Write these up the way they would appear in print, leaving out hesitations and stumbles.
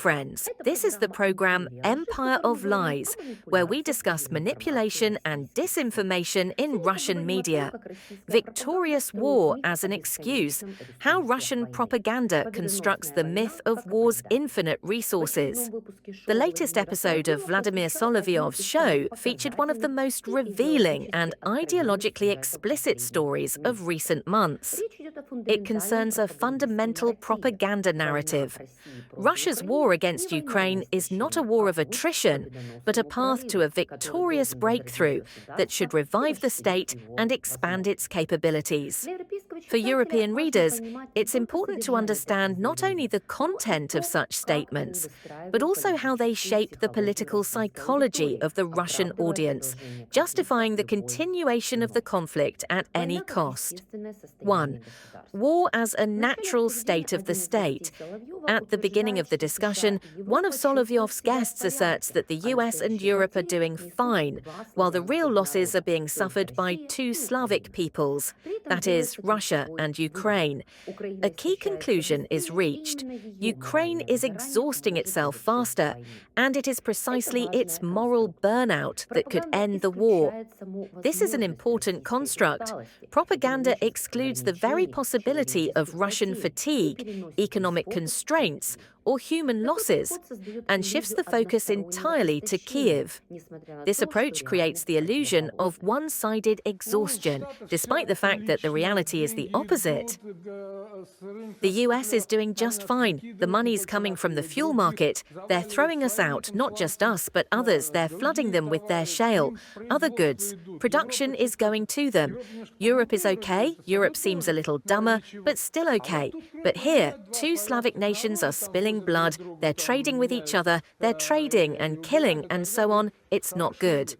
friends. This is the program Empire of Lies, where we discuss manipulation and disinformation in Russian media. Victorious war as an excuse, how Russian propaganda constructs the myth of war's infinite resources. The latest episode of Vladimir Solovyov's show featured one of the most revealing and ideologically explicit stories of recent months. It concerns a fundamental propaganda narrative. Russia's war against Ukraine is not a war of attrition, but a path to a victorious breakthrough that should revive the state and expand its capabilities. For European readers, it's important to understand not only the content of such statements, but also how they shape the political psychology of the Russian audience, justifying the continuation of the conflict at any cost. 1. War as a natural state of the state. At the beginning of the discussion, one of Solovyov's guests asserts that the US and Europe are doing fine, while the real losses are being suffered by two Slavic peoples, that is, Russia and Ukraine. A key conclusion is reached. Ukraine is exhausting itself faster, and it is precisely its moral burnout that could end the war. This is an important construct. Propaganda excludes the very possibility of Russian fatigue, economic constraints, or human losses, and shifts the focus entirely to Kyiv. This approach creates the illusion of one-sided exhaustion, despite the fact that the reality is the opposite. The US is doing just fine. The money's coming from the fuel market. They're throwing us out, not just us, but others. They're flooding them with their shale, other goods. Production is going to them. Europe is okay. Europe seems a little dumber, but still okay. But here, two Slavic nations are spilling blood, they're trading with each other, they're trading and killing and so on. It's not good.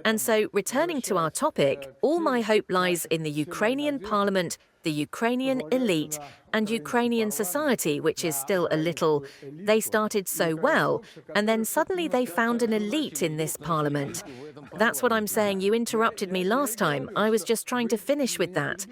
And so, returning to our topic, all my hope lies in the Ukrainian parliament, the Ukrainian elite, and Ukrainian society, which is still a little, they started so well, and then suddenly they found an elite in this parliament. That's what I'm saying. You interrupted me last time. I was just trying to finish with that.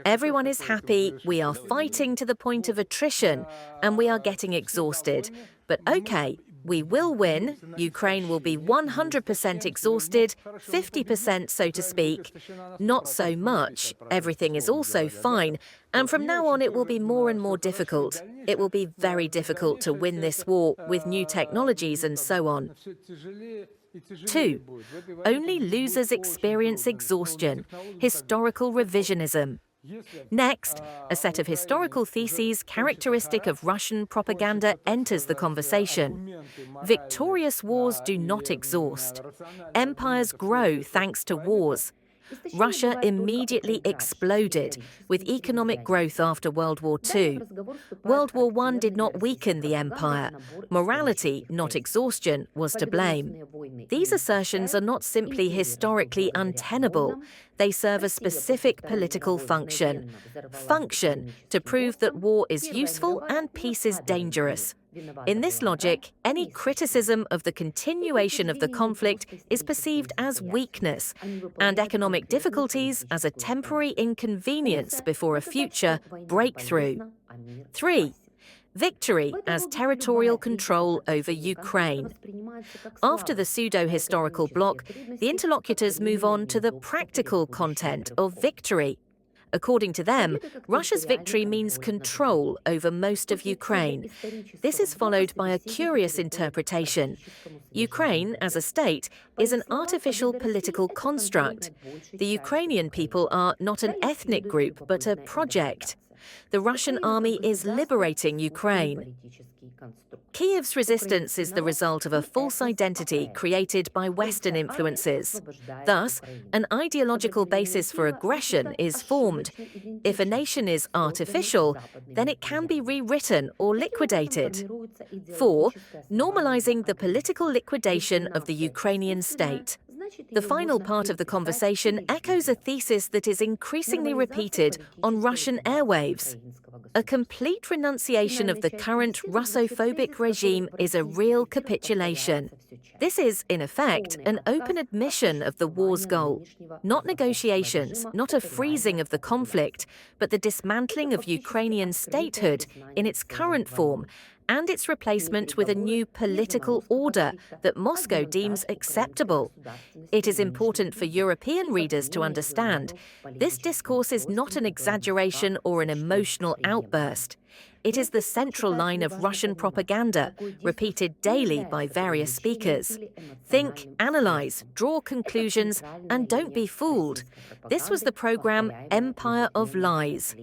Everyone is happy, we are fighting to the point of attrition, and we are getting exhausted. But okay, we will win. Ukraine will be 100% exhausted, 50% so to speak. Not so much. Everything is also fine. And from now on it will be more and more difficult. It will be very difficult to win this war with new technologies and so on. 2. Only losers experience exhaustion. Historical revisionism. Next, a set of historical theses characteristic of Russian propaganda enters the conversation. Victorious wars do not exhaust. Empires grow thanks to wars. Russia immediately exploded with economic growth after World War II. World War I did not weaken the empire. Morality, not exhaustion, was to blame. These assertions are not simply historically untenable. They serve a specific political function. Function to prove that war is useful and peace is dangerous. In this logic, any criticism of the continuation of the conflict is perceived as weakness, and economic difficulties as a temporary inconvenience before a future breakthrough. 3. Victory as territorial control over Ukraine. After the pseudo-historical block, the interlocutors move on to the practical content of victory. According to them, Russia's victory means control over most of Ukraine. This is followed by a curious interpretation. Ukraine, as a state, is an artificial political construct. The Ukrainian people are not an ethnic group, but a project. The Russian army is liberating Ukraine. Kyiv's resistance is the result of a false identity created by Western influences. Thus, an ideological basis for aggression is formed. If a nation is artificial, then it can be rewritten or liquidated. 4. Normalizing the political liquidation of the Ukrainian state. The final part of the conversation echoes a thesis that is increasingly repeated on Russian airwaves. A complete renunciation of the current Russophobic regime is a real capitulation. This is, in effect, an open admission of the war's goal. Not negotiations, not a freezing of the conflict, but the dismantling of Ukrainian statehood in its current form and its replacement with a new political order that Moscow deems acceptable. It is important for European readers to understand this discourse is not an exaggeration or an emotional outburst. It is the central line of Russian propaganda, repeated daily by various speakers. Think, analyze, draw conclusions, and don't be fooled. This was the program Empire of Lies.